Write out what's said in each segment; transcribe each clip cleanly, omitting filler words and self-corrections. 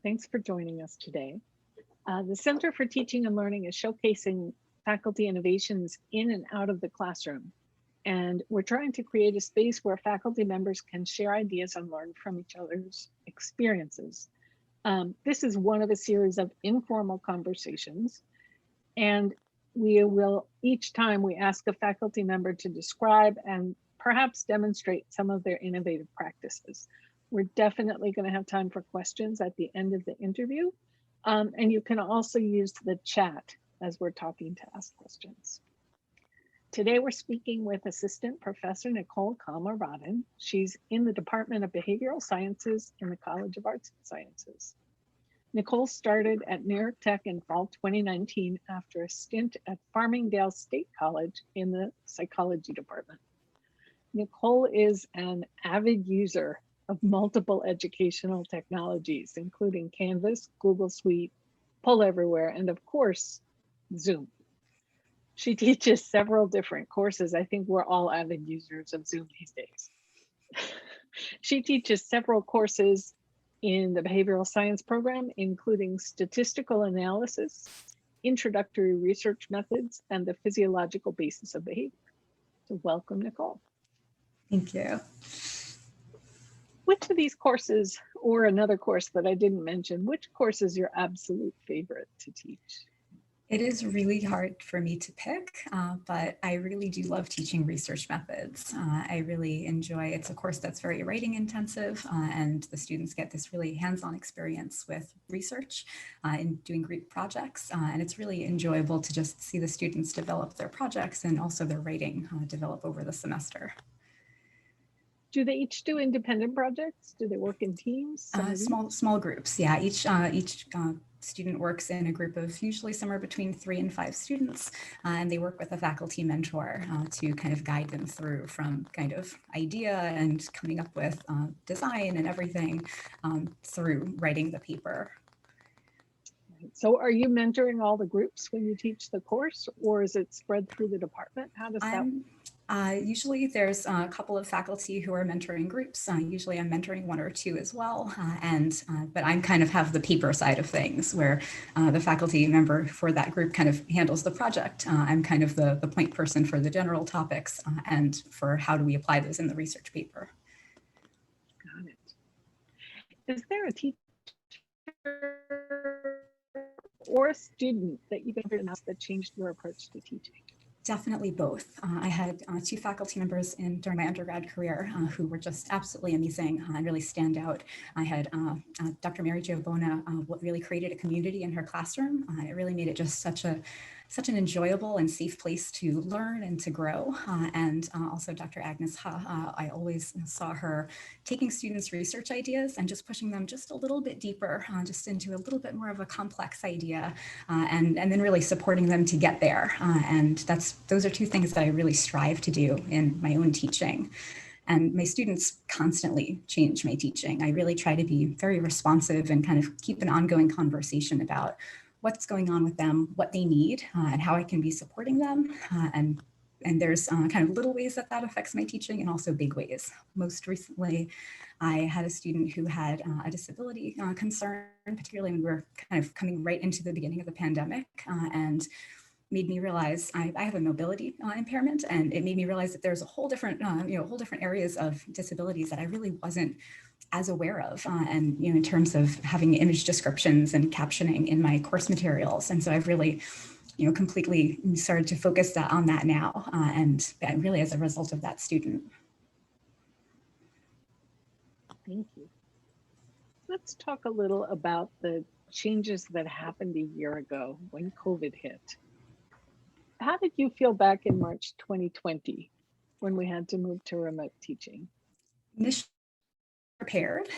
Thanks for joining us today. The Center for Teaching and Learning is showcasing faculty innovations in and out of the classroom. And we're trying to create a space where faculty members can share ideas and learn from each other's experiences. This is one of a series of informal conversations. And we will, each time we ask a faculty member to describe and perhaps demonstrate some of their innovative practices. We're definitely going to have time for questions at the end of the interview. And you can also use the chat as we're talking to ask questions. Today, we're speaking with Assistant Professor Nicole Calma-Roddin. She's in the Department of Behavioral Sciences in the College of Arts and Sciences. Nicole started at New York Tech in fall 2019 after a stint at Farmingdale State College in the psychology department. Nicole is an avid user of multiple educational technologies, including Canvas, Google Suite, Pull Everywhere, and of course, Zoom. She teaches several different courses. I think we're all avid users of Zoom these days. She teaches several courses in the behavioral science program, including statistical analysis, introductory research methods, and the physiological basis of behavior. So welcome, Nicole. Thank you. Which of these courses, or another course that I didn't mention, which course is your absolute favorite to teach? It is really hard for me to pick, but I really do love teaching research methods. I really enjoy, it's a course that's very writing intensive, and the students get this really hands-on experience with research and doing group projects. And it's really enjoyable to just see the students develop their projects and also their writing develop over the semester. Do they each do independent projects? Do they work in teams? Small groups, yeah. Each student works in a group of usually somewhere between 3 and 5 students, and they work with a faculty mentor to kind of guide them through from kind of idea and coming up with design and everything through writing the paper. So are you mentoring all the groups when you teach the course, or is it spread through the department? How does that work? Usually there's a couple of faculty who are mentoring groups. Usually I'm mentoring 1 or 2 as well. But I'm kind of have the paper side of things where the faculty member for that group kind of handles the project. I'm kind of the point person for the general topics and for how do we apply those in the research paper. Got it. Is there a teacher or a student that you've been asked that changed your approach to teaching? Definitely both. I had 2 faculty members during my undergrad career who were just absolutely amazing and really stand out. I had Dr. Mary Jo Bona, what really created a community in her classroom. It really made it just such an enjoyable and safe place to learn and to grow. And also Dr. Agnes Ha, I always saw her taking students' research ideas and just pushing them just a little bit deeper, just into a little bit more of a complex idea, and then really supporting them to get there. And those are 2 things that I really strive to do in my own teaching. And my students constantly change my teaching. I really try to be very responsive and kind of keep an ongoing conversation about what's going on with them, what they need, and how I can be supporting them. And there's kind of little ways that affects my teaching and also big ways. Most recently, I had a student who had a disability concern, particularly when we were kind of coming right into the beginning of the pandemic, and made me realize I have a mobility impairment, and it made me realize that there's a whole different, whole different areas of disabilities that I really wasn't as aware of, and in terms of having image descriptions and captioning in my course materials. And so I've really, completely started to focus on that now, and really as a result of that student. Thank you. Let's talk a little about the changes that happened a year ago when COVID hit. How did you feel back in March 2020 when we had to move to remote teaching? Initially prepared,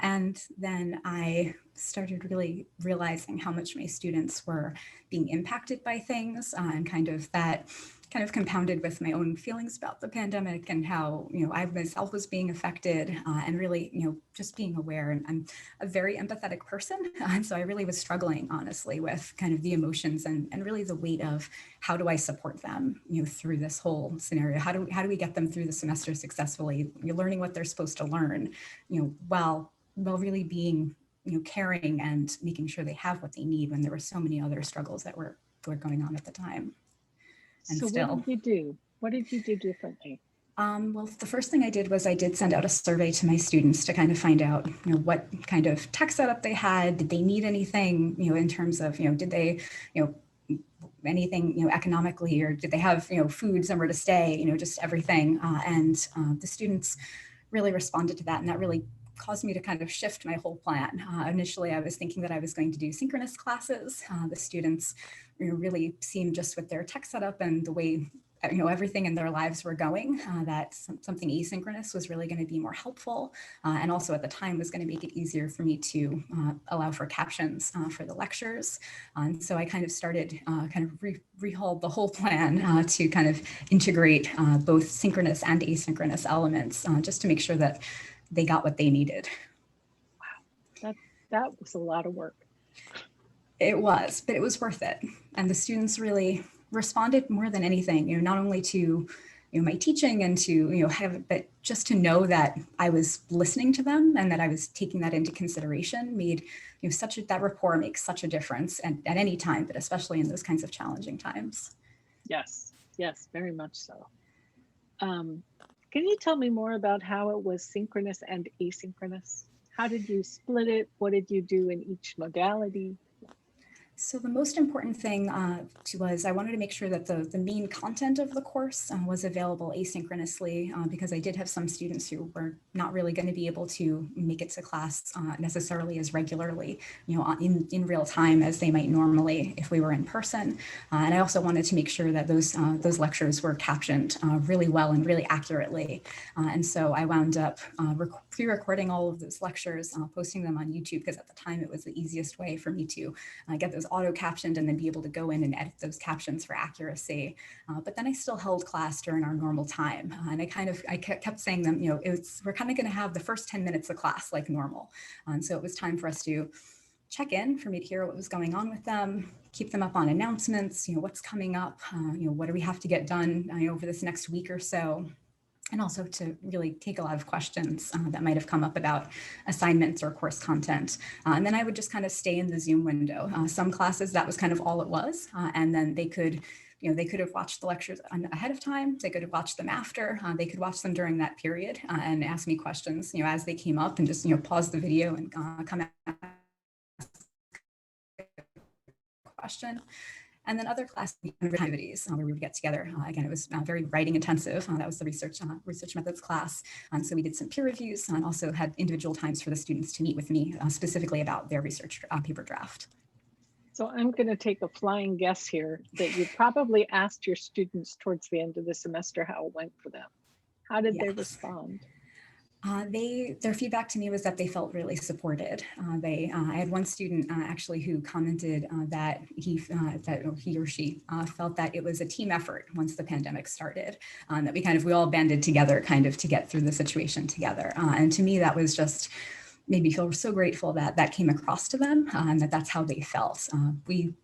and then I started really realizing how much my students were being impacted by things, and kind of compounded with my own feelings about the pandemic and how, I myself was being affected, and really, just being aware. And I'm a very empathetic person. And so I really was struggling, honestly, with kind of the emotions and really the weight of how do I support them, through this whole scenario? How do we get them through the semester successfully? You're learning what they're supposed to learn, while really being caring and making sure they have what they need when there were so many other struggles that were going on at the time. And so still. what did you do? What did you do differently? Well, the first thing I did was I did send out a survey to my students to kind of find out, what kind of tech setup they had. Did they need anything, in terms of, did they, anything, economically, or did they have, food, somewhere to stay, just everything. And the students really responded to that. And that really caused me to kind of shift my whole plan. Initially, I was thinking that I was going to do synchronous classes. The students really seemed, just with their tech setup and the way everything in their lives were going, that something asynchronous was really going to be more helpful. And also at the time was going to make it easier for me to allow for captions for the lectures. And so I kind of started kind of rehauled the whole plan to kind of integrate both synchronous and asynchronous elements, just to make sure that they got what they needed. Wow, that was a lot of work. It was, but it was worth it. And the students really responded more than anything, not only to my teaching and to but just to know that I was listening to them and that I was taking that into consideration made that rapport makes such a difference at any time, but especially in those kinds of challenging times. Yes, very much so. Can you tell me more about how it was synchronous and asynchronous? How did you split it? What did you do in each modality? So the most important thing was I wanted to make sure that the main content of the course was available asynchronously, because I did have some students who were not really going to be able to make it to class necessarily as regularly, in real time as they might normally if we were in person. And I also wanted to make sure that those lectures were captioned really well and really accurately. And so I wound up pre-recording all of those lectures, posting them on YouTube, because at the time it was the easiest way for me to get those auto captioned and then be able to go in and edit those captions for accuracy. But then I still held class during our normal time. And I kept saying them, we're kind of going to have the first 10 minutes of class like normal. And so it was time for us to check in, for me to hear what was going on with them, keep them up on announcements, what's coming up, what do we have to get done over this next week or so. And also to really take a lot of questions that might have come up about assignments or course content. And then I would just kind of stay in the Zoom window. Some classes, that was kind of all it was. And then they could have watched the lectures ahead of time. They could have watched them after. They could watch them during that period and ask me questions, as they came up, and just, pause the video and come at a question. And then other class activities where we would get together. Again, it was very writing intensive. That was the research methods class. So we did some peer reviews and also had individual times for the students to meet with me specifically about their research paper draft. So I'm going to take a flying guess here that you probably asked your students towards the end of the semester how it went for them. How did they respond? Their feedback to me was that they felt really supported. I had one student actually who commented that he or she felt that it was a team effort once the pandemic started, that we all banded together kind of to get through the situation together. And to me, that was just made me feel so grateful that that came across to them and that that's how they felt.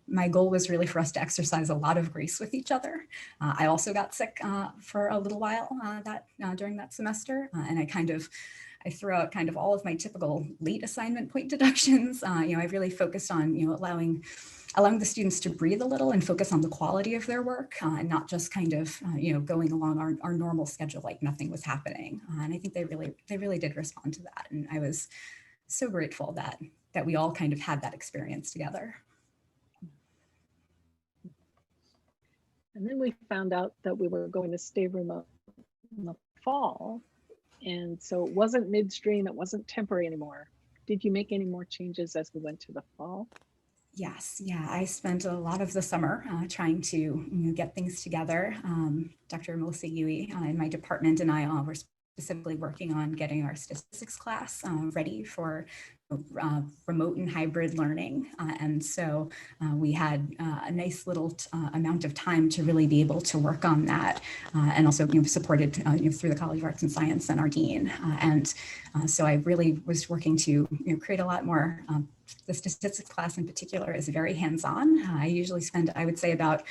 My goal was really for us to exercise a lot of grace with each other. I also got sick for a little while during that semester, and I threw out kind of all of my typical late assignment point deductions. I really focused on allowing the students to breathe a little and focus on the quality of their work and not just kind of going along our normal schedule like nothing was happening. And I think they really did respond to that, and I was so grateful that we all kind of had that experience together. And then we found out that we were going to stay remote in the fall. And so it wasn't midstream, it wasn't temporary anymore. Did you make any more changes as we went to the fall? Yes, yeah, I spent a lot of the summer trying to get things together. Dr. Melissa Yui in my department and I were specifically working on getting our statistics class ready for remote and hybrid learning. And so we had a nice little amount of time to really be able to work on that, and also supported through the College of Arts and Science and our dean. So I really was working to create a lot more. The statistics class in particular is very hands-on. I usually spend, I would say, about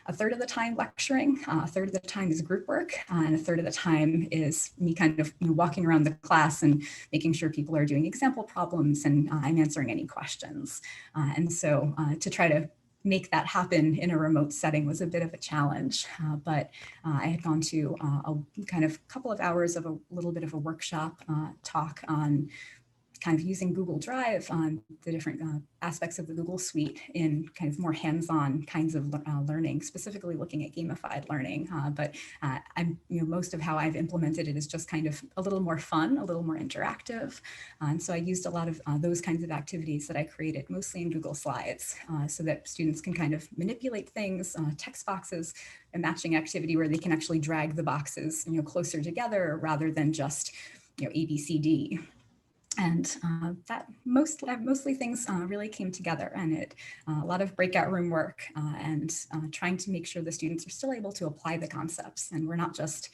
a third of the time lecturing, a third of the time is group work, and a third of the time is me kind of walking around the class and making sure people are doing example problems and I'm answering any questions. And so to try to make that happen in a remote setting was a bit of a challenge, but I had gone to a kind of couple of hours of a little bit of a workshop talk on kind of using Google Drive on the different aspects of the Google Suite in kind of more hands-on kinds of learning, specifically looking at gamified learning. But I'm, most of how I've implemented it is just kind of a little more fun, a little more interactive. And so I used a lot of those kinds of activities that I created, mostly in Google Slides, so that students can kind of manipulate things, text boxes, a matching activity where they can actually drag the boxes, closer together rather than just, A, B, C, D. And that mostly things really came together, and it a lot of breakout room work and trying to make sure the students are still able to apply the concepts and we're not just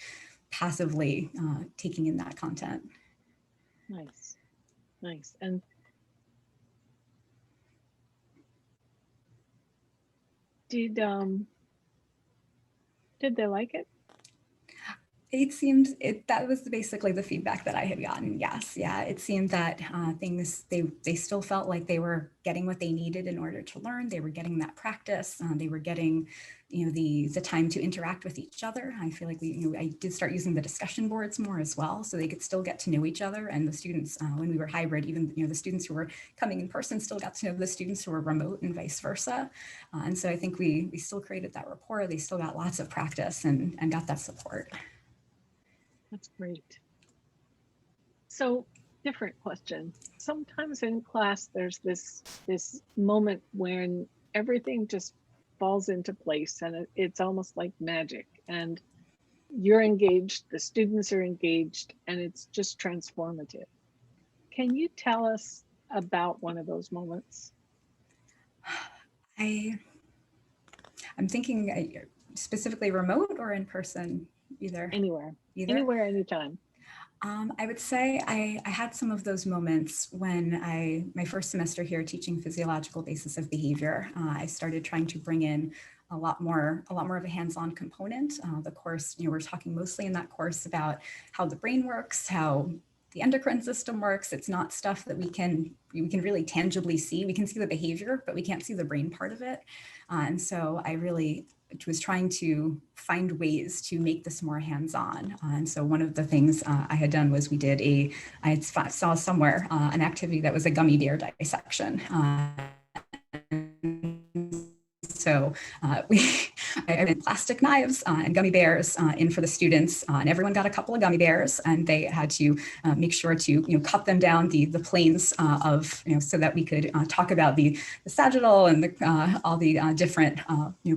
passively taking in that content. Nice, nice. And did they like it? It seemed that was basically the feedback that I had gotten. Yes, yeah, it seemed that things they still felt like they were getting what they needed in order to learn. They were getting that practice. They were getting, the time to interact with each other. I feel like I did start using the discussion boards more as well, so they could still get to know each other. And the students, when we were hybrid, even the students who were coming in person still got to know the students who were remote, and vice versa. And so I think we still created that rapport. They still got lots of practice and got that support. That's great. So, different question. Sometimes in class, there's this moment when everything just falls into place and it's almost like magic. And you're engaged, the students are engaged, and it's just transformative. Can you tell us about one of those moments? I'm thinking specifically remote or in person, either. Anywhere, anytime. I would say I had some of those moments when my first semester here teaching physiological basis of behavior. I started trying to bring in a lot more of a hands-on component. The course, we're talking mostly in that course about how the brain works, how the endocrine system works. It's not stuff that we can really tangibly see. We can see the behavior, but we can't see the brain part of it. And so I really was trying to find ways to make this more hands-on. And so one of the things I had done was I saw somewhere an activity that was a gummy bear dissection. So I had plastic knives and gummy bears in for the students, and everyone got a couple of gummy bears, and they had to make sure to cut them down the planes of so that we could talk about the sagittal and all the different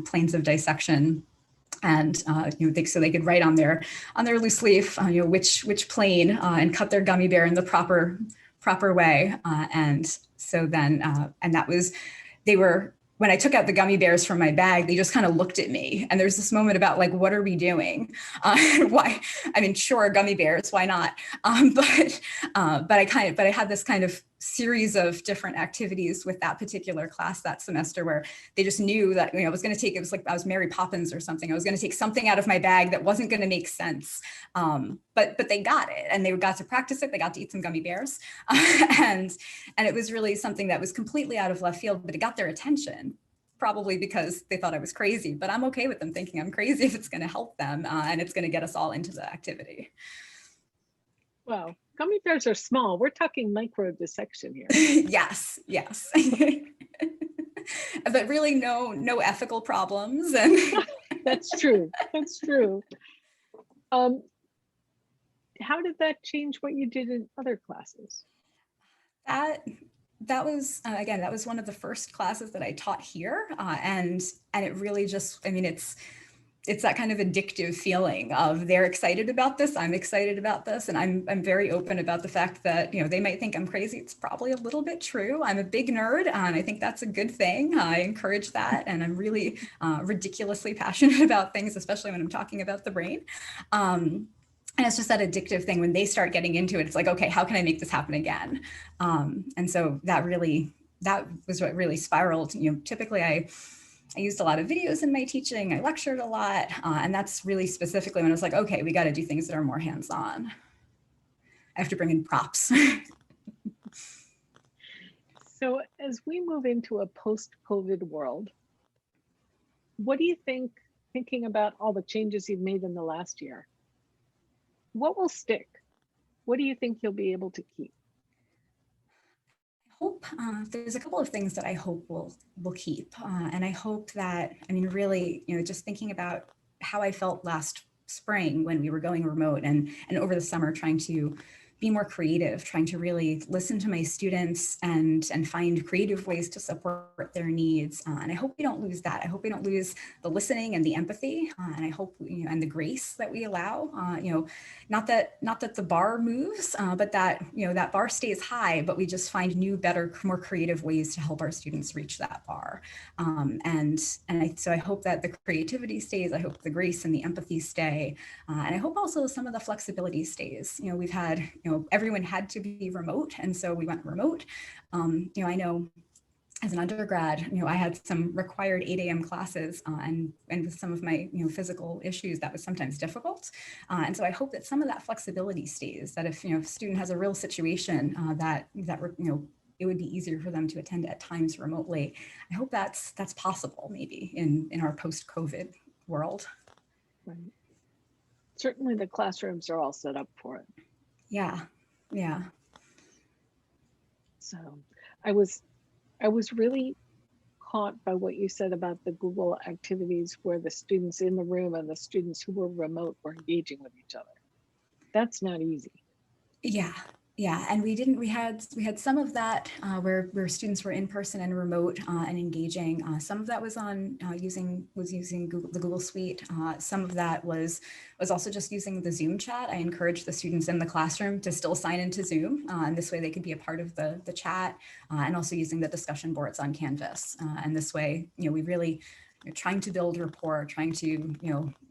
planes of dissection. And so they could write on their loose leaf which plane and cut their gummy bear in the proper way. And so then and that was when I took out the gummy bears from my bag, they just kind of looked at me. And there's this moment about like, what are we doing? Why? I mean, sure, gummy bears, why not? But I had this kind of series of different activities with that particular class that semester where they just knew that I was going to take, it was like I was Mary Poppins or something. I was going to take something out of my bag that wasn't going to make sense. But they got it, and they got to practice it. They got to eat some gummy bears. And it was really something that was completely out of left field, but it got their attention, probably because they thought I was crazy, but I'm okay with them thinking I'm crazy if it's going to help them and it's going to get us all into the activity. Wow. Gummy bears are small. We're talking micro dissection here. Yes. But really no ethical problems. And That's true. How did that change what you did in other classes? That was, again, that was one of the first classes that I taught here. And it really just, I mean, it's that kind of addictive feeling of they're excited about this, I'm excited about this, and I'm very open about the fact that they might think I'm crazy. It's probably a little bit true. I'm a big nerd, and I think that's a good thing. I encourage that, and I'm really ridiculously passionate about things, especially when I'm talking about the brain. And it's just that addictive thing when they start getting into it. It's like, okay, how can I make this happen again? And so that was what really spiraled. Typically I used a lot of videos in my teaching. I lectured a lot. And that's really specifically when I was like, okay, we got to do things that are more hands-on. I have to bring in props. So as we move into a post-COVID world, what do you think, thinking about all the changes you've made in the last year, what will stick? What do you think you'll be able to keep? Hope there's a couple of things that I hope will keep, and I hope that, I mean, really, just thinking about how I felt last spring when we were going remote and over the summer, trying to be more creative, trying to really listen to my students and find creative ways to support their needs. And I hope we don't lose that. I hope we don't lose the listening and the empathy, and I hope, and the grace that we allow. Not that the bar moves, but that that bar stays high, but we just find new, better, more creative ways to help our students reach that bar. So I hope that the creativity stays. I hope the grace and the empathy stay, and I hope also some of the flexibility stays. We've had everyone had to be remote, and so we went remote. I know as an undergrad, I had some required 8 a.m. classes, and with some of my physical issues, that was sometimes difficult. And so I hope that some of that flexibility stays. That if a student has a real situation that it would be easier for them to attend at times remotely. I hope that's possible maybe in our post-COVID world. Right. Certainly the classrooms are all set up for it. Yeah. So I was really caught by what you said about the Google activities where the students in the room and the students who were remote were engaging with each other. That's not easy. Yeah, and we had some of that where students were in person and remote and engaging. Some of that was on using the Google Suite. Some of that was also just using the Zoom chat. I encouraged the students in the classroom to still sign into Zoom, and this way they could be a part of the chat, and also using the discussion boards on Canvas. And this way, we really trying to build rapport, trying to,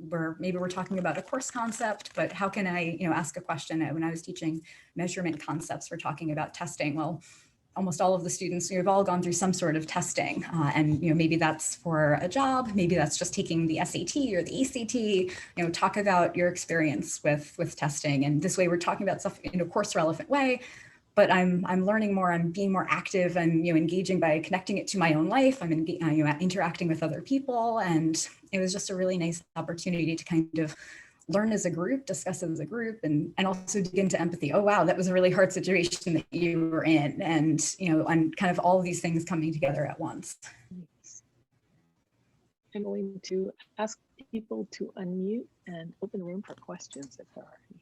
we're talking about a course concept, but how can I, ask a question? When I was teaching measurement concepts, we're talking about testing. Well, almost all of the students, we've all gone through some sort of testing, and maybe that's for a job, maybe that's just taking the SAT or the ACT. Talk about your experience with testing, and this way we're talking about stuff in a course relevant way. But I'm learning more. I'm being more active and engaging by connecting it to my own life. I'm interacting with other people, and it was just a really nice opportunity to kind of learn as a group, discuss as a group, and also dig into empathy. Oh wow, that was a really hard situation that you were in, and and kind of all of these things coming together at once. I'm going to ask people to unmute and open the room for questions if there are any.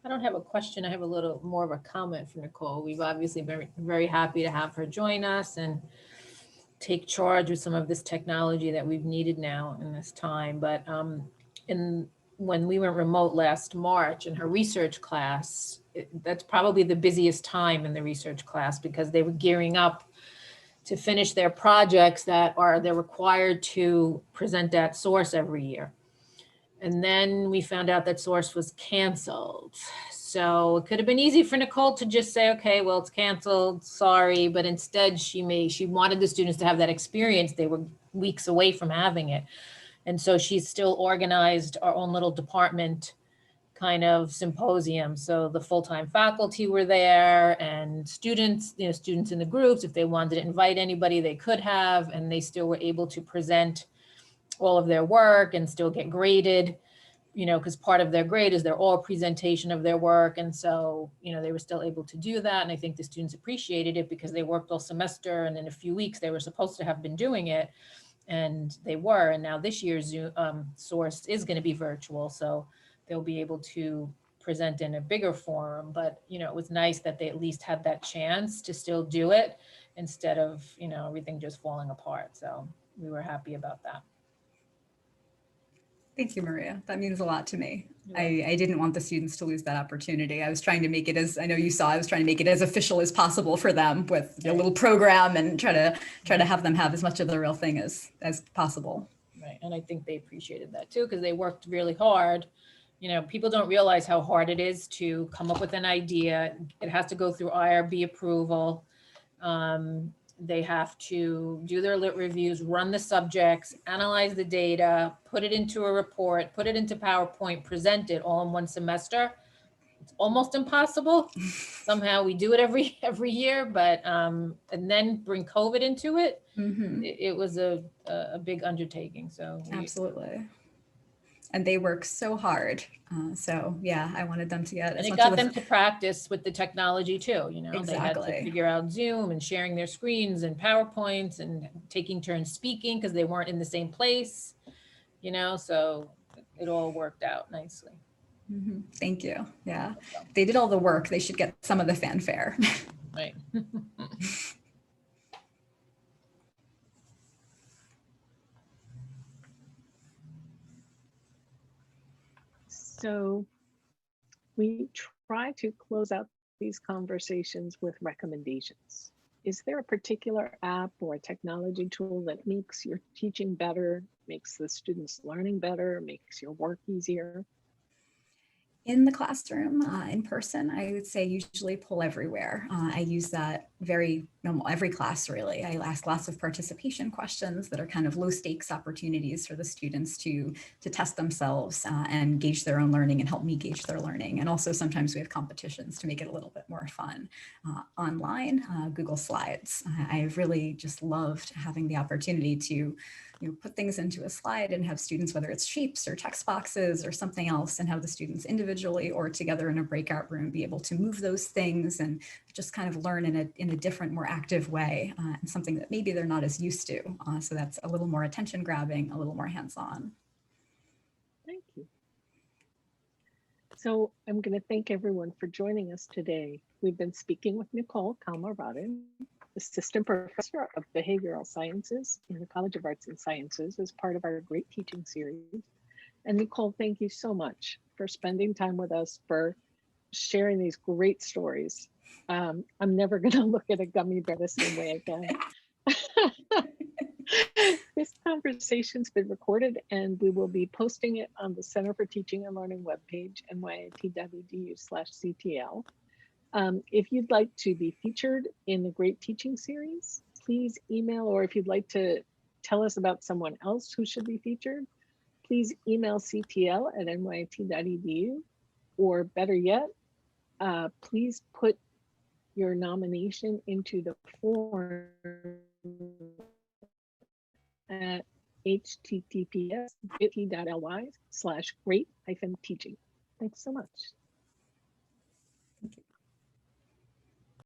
I don't have a question. I have a little more of a comment for Nicole. We've obviously been very happy to have her join us and take charge with some of this technology that we've needed now in this time. But when we went remote last March in her research class, that's probably the busiest time in the research class because they were gearing up to finish their projects that they're required to present at source every year. And then we found out that source was canceled. So it could have been easy for Nicole to just say, okay, well, it's canceled, sorry. But instead she wanted the students to have that experience. They were weeks away from having it. And so she's still organized our own little department kind of symposium. So the full-time faculty were there and students, students in the groups, if they wanted to invite anybody, they could have, and they still were able to present all of their work and still get graded, because part of their grade is their oral presentation of their work. And so, they were still able to do that. And I think the students appreciated it because they worked all semester, and in a few weeks they were supposed to have been doing it, and they were. And now this year's Zoom, source is going to be virtual. So they'll be able to present in a bigger forum. But, it was nice that they at least had that chance to still do it instead of, everything just falling apart. So we were happy about that. Thank you, Maria. That means a lot to me. You're welcome. I didn't want the students to lose that opportunity. I was trying to make it as, I know you saw, I was trying to make it as official as possible for them with a Right. little program and try to have them have as much of the real thing as possible. Right, and I think they appreciated that too, because they worked really hard. You know, people don't realize how hard it is to come up with an idea. It has to go through IRB approval. They have to do their lit reviews, run the subjects, analyze the data, put it into a report, put it into PowerPoint, present it all in one semester. It's almost impossible. Somehow we do it every year, but and then bring COVID into it. Mm-hmm. It was a big undertaking. So Absolutely. And they work so hard. So yeah, I wanted them to get and it got them to practice with the technology too. You know, they had to Exactly. figure out Zoom and sharing their screens and PowerPoints and taking turns speaking because they weren't in the same place. You know, so it all worked out nicely. Mm-hmm. Thank you. Yeah, they did all the work. They should get some of the fanfare. Right. So we try to close out these conversations with recommendations. Is there a particular app or a technology tool that makes your teaching better, makes the students' learning better, makes your work easier? In the classroom, in person, I would say usually Pull Everywhere. I use that every class really. I ask lots of participation questions that are kind of low stakes opportunities for the students to test themselves and gauge their own learning and help me gauge their learning. And also sometimes we have competitions to make it a little bit more fun. Online, Google Slides. I've really just loved having the opportunity to put things into a slide and have students, whether it's shapes or text boxes or something else, and have the students individually or together in a breakout room be able to move those things and just kind of learn in a different, more active way, and something that maybe they're not as used to. So that's a little more attention grabbing, a little more hands-on. Thank you. So I'm going to thank everyone for joining us today. We've been speaking with Nicole Calma-Roddin, Assistant Professor of Behavioral Sciences in the College of Arts and Sciences as part of our Great Teaching series. And Nicole, thank you so much for spending time with us, for sharing these great stories. I'm never going to look at a gummy bear the same way again. This conversation's been recorded and we will be posting it on the Center for Teaching and Learning webpage, nyit.edu/CTL. If you'd like to be featured in the Great Teaching series, please email, or if you'd like to tell us about someone else who should be featured, please email ctl@nyit.edu, or better yet, please put your nomination into the form at https://bit.ly/great-teaching. Thanks so much.